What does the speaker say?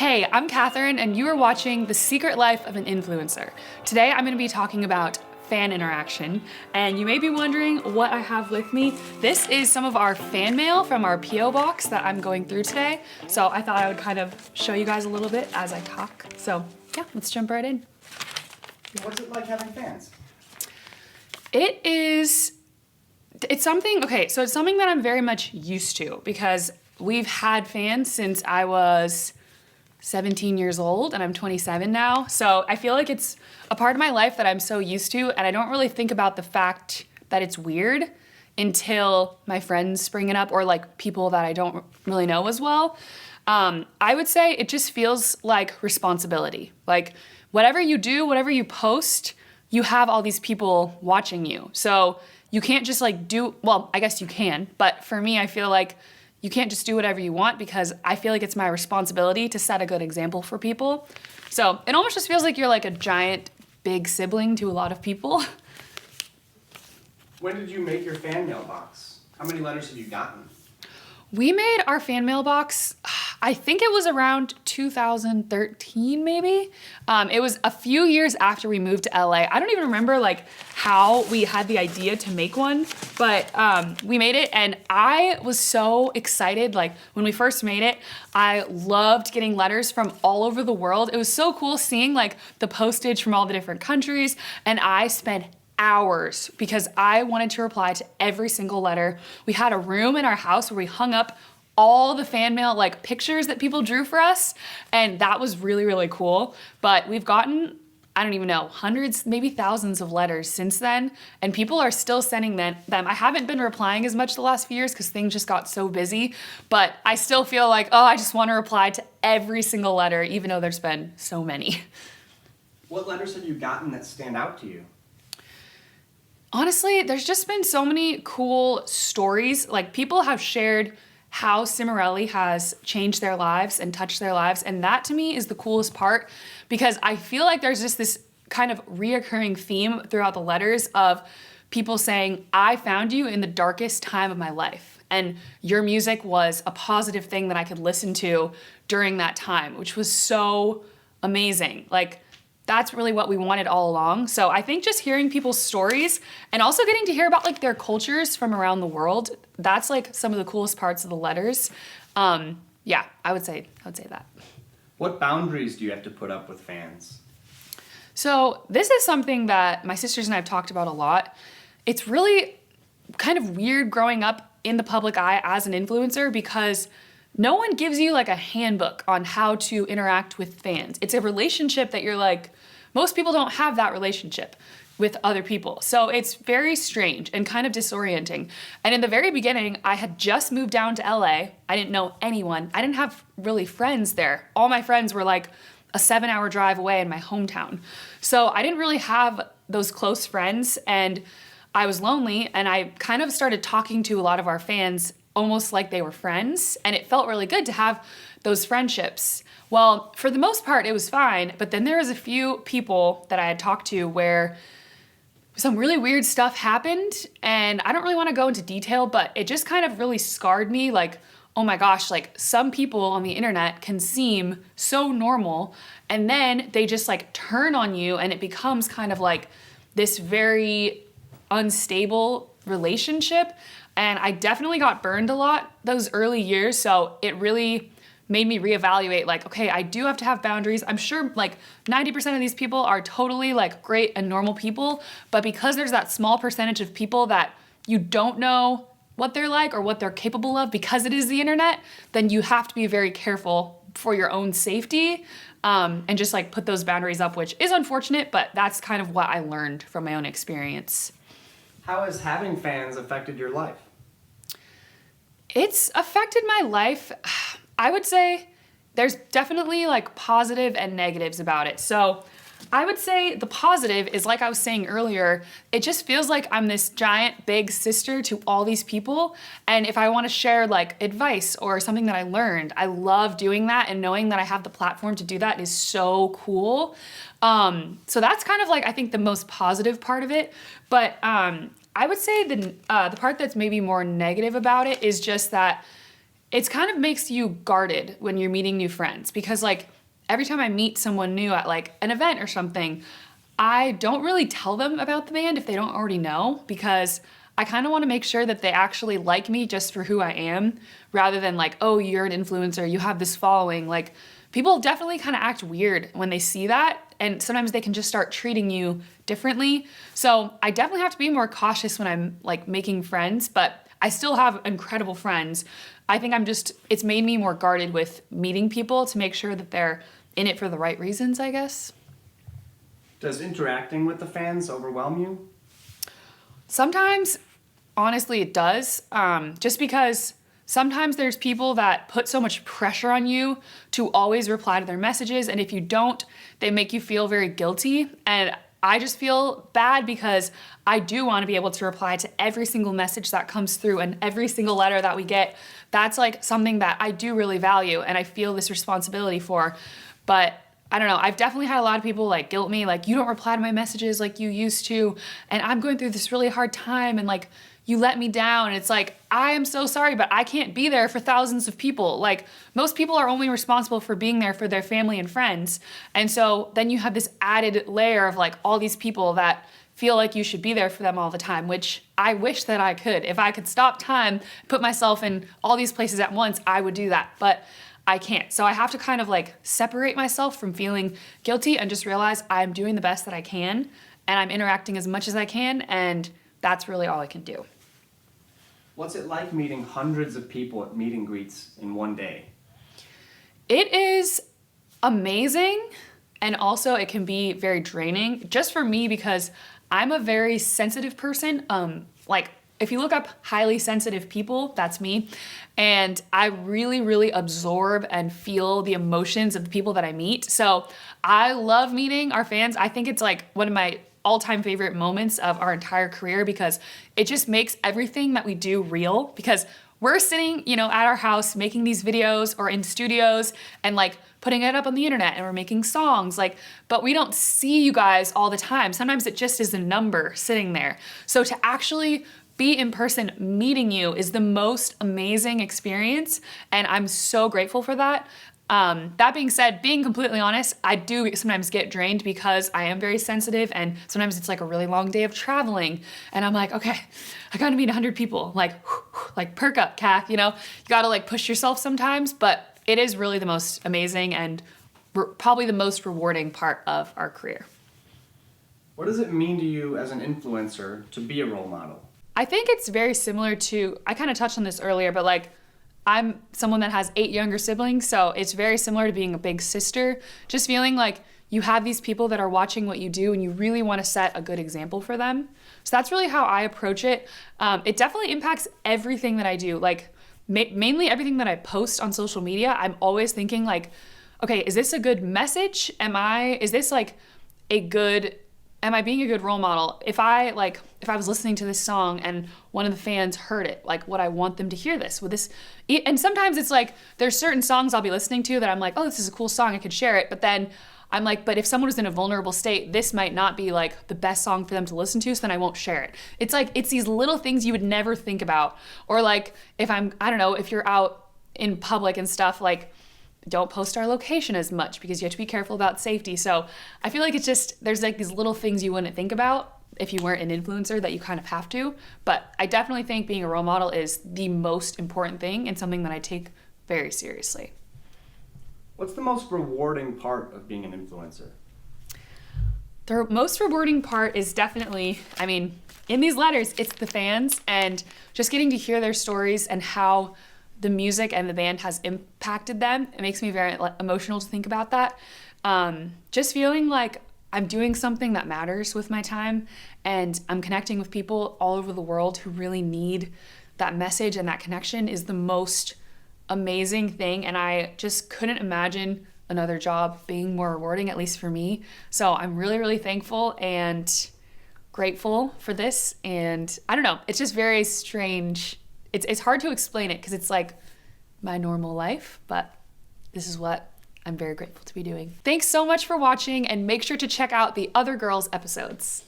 Hey, I'm Catherine, and you are watching The Secret Life of an Influencer. Today, I'm going to be talking about fan interaction, and you may be wondering what I have with me. This is some of our fan mail from our P.O. box that I'm going through today, so I thought I would kind of show you guys a little bit as I talk. So yeah, let's jump right in. What's it like having fans? It's something that I'm very much used to because we've had fans since I was 17 years old and I'm 27 now. So I feel like it's a part of my life that I'm so used to, and I don't really think about the fact that it's weird until my friends bring it up or like people that I don't really know as well. I would say it just feels like responsibility. Like whatever you do, whatever you post, you have all these people watching you. So you can't just I guess you can, but for me, I feel like you can't just do whatever you want because I feel like it's my responsibility to set a good example for people. So it almost just feels like you're like a giant, big sibling to a lot of people. When did you make your fan mailbox? How many letters have you gotten? We made our fan mailbox, I think it was around 2013 maybe. It was a few years after we moved to LA. I don't even remember like how we had the idea to make one, but we made it and I was so excited. Like when we first made it, I loved getting letters from all over the world. It was so cool seeing like the postage from all the different countries, and I spent hours because I wanted to reply to every single letter. We had a room in our house where we hung up all the fan mail, like pictures that people drew for us, and that was really, really cool. But we've gotten, I don't even know, hundreds, maybe thousands of letters since then, and people are still sending them. I haven't been replying as much the last few years because things just got so busy, but I still feel like, oh, I just want to reply to every single letter, even though there's been so many. What letters have you gotten that stand out to you? Honestly, there's just been so many cool stories. Like people have shared how Cimarelli has changed their lives and touched their lives. And that to me is the coolest part because I feel like there's just this kind of reoccurring theme throughout the letters of people saying, I found you in the darkest time of my life. And your music was a positive thing that I could listen to during that time, which was so amazing. Like, that's really what we wanted all along. So I think just hearing people's stories and also getting to hear about like their cultures from around the world, that's like some of the coolest parts of the letters. Yeah, I would say that. What boundaries do you have to put up with fans? So this is something that my sisters and I have talked about a lot. It's really kind of weird growing up in the public eye as an influencer because no one gives you like a handbook on how to interact with fans. It's a relationship that you're like, most people don't have that relationship with other people. So it's very strange and kind of disorienting. And in the very beginning, I had just moved down to LA. I didn't know anyone. I didn't have really friends there. All my friends were like a 7-hour drive away in my hometown. So I didn't really have those close friends, and I was lonely, and I kind of started talking to a lot of our fans almost like they were friends, and it felt really good to have those friendships. Well, for the most part, it was fine, but then there was a few people that I had talked to where some really weird stuff happened, and I don't really want to go into detail, but it just kind of really scarred me, like, oh my gosh, like some people on the internet can seem so normal, and then they just like turn on you, and it becomes kind of like this very unstable relationship. And I definitely got burned a lot those early years, so it really made me reevaluate like, okay, I do have to have boundaries. I'm sure like 90% of these people are totally like great and normal people, but because there's that small percentage of people that you don't know what they're like or what they're capable of because it is the internet, then you have to be very careful for your own safety and just like put those boundaries up, which is unfortunate, but that's kind of what I learned from my own experience. How has having fans affected your life? It's affected my life. I would say there's definitely like positive and negatives about it. So I would say the positive is, like I was saying earlier, it just feels like I'm this giant big sister to all these people. And if I want to share like advice or something that I learned, I love doing that, and knowing that I have the platform to do that is so cool. So that's kind of like, I think, the most positive part of it. But I would say the part that's maybe more negative about it is just that it's kind of makes you guarded when you're meeting new friends because like every time I meet someone new at like an event or something, I don't really tell them about the band if they don't already know because I kind of want to make sure that they actually like me just for who I am rather than like, oh, you're an influencer, you have this following. Like people definitely kind of act weird when they see that and sometimes they can just start treating you differently. So I definitely have to be more cautious when I'm like making friends, but I still have incredible friends. I think it's made me more guarded with meeting people to make sure that they're in it for the right reasons, I guess. Does interacting with the fans overwhelm you? Sometimes, honestly, it does. Just because sometimes there's people that put so much pressure on you to always reply to their messages, and if you don't, they make you feel very guilty. And I just feel bad because I do want to be able to reply to every single message that comes through and every single letter that we get. That's like something that I do really value and I feel this responsibility for. But I don't know, I've definitely had a lot of people like guilt me, like you don't reply to my messages like you used to, and I'm going through this really hard time and like you let me down. And it's like, I am so sorry, but I can't be there for thousands of people. Like most people are only responsible for being there for their family and friends. And so then you have this added layer of like all these people that feel like you should be there for them all the time, which I wish that I could. If I could stop time, put myself in all these places at once, I would do that. But I can't. So I have to kind of like separate myself from feeling guilty and just realize I'm doing the best that I can and I'm interacting as much as I can, and that's really all I can do. What's it like meeting hundreds of people at meet and greets in one day? It is amazing, and also it can be very draining just for me because I'm a very sensitive person. Like if you look up highly sensitive people, that's me. And I really, really absorb and feel the emotions of the people that I meet. So I love meeting our fans. I think it's like one of my all-time favorite moments of our entire career because it just makes everything that we do real because we're sitting, at our house making these videos or in studios and like putting it up on the internet and we're making songs but we don't see you guys all the time. Sometimes it just is a number sitting there. So to actually be in person meeting you is the most amazing experience and I'm so grateful for that. That being said, being completely honest, I do sometimes get drained because I am very sensitive and sometimes it's like a really long day of traveling and I'm like, okay, I gotta meet 100 people, like perk up, Kath, you gotta like push yourself sometimes, but it is really the most amazing and probably the most rewarding part of our career. What does it mean to you as an influencer to be a role model? I think it's very similar to, I kind of touched on this earlier, but like I'm someone that has 8 younger siblings, so it's very similar to being a big sister. Just feeling like you have these people that are watching what you do and you really want to set a good example for them. So that's really how I approach it. It definitely impacts everything that I do. Like mainly everything that I post on social media, I'm always thinking like, okay, is this a good message? Am I being a good role model? If I was listening to this song and one of the fans heard it, like would I want them to hear this? And sometimes it's like, there's certain songs I'll be listening to that I'm like, oh, this is a cool song, I could share it. But then I'm like, but if someone was in a vulnerable state, this might not be like the best song for them to listen to, so then I won't share it. It's like, it's these little things you would never think about. Or like, if you're out in public and stuff, like, don't post our location as much because you have to be careful about safety. So I feel like there's like these little things you wouldn't think about if you weren't an influencer that you kind of have to. But I definitely think being a role model is the most important thing and something that I take very seriously. What's the most rewarding part of being an influencer? The most rewarding part is definitely, in these letters, it's the fans and just getting to hear their stories and how the music and the band has impacted them. It makes me very emotional to think about that. Just feeling like I'm doing something that matters with my time and I'm connecting with people all over the world who really need that message and that connection is the most amazing thing. And I just couldn't imagine another job being more rewarding, at least for me. So I'm really, really thankful and grateful for this. And I don't know, it's just very strange. It's hard to explain it because it's like my normal life, but this is what I'm very grateful to be doing. Thanks so much for watching and make sure to check out the other girls episodes.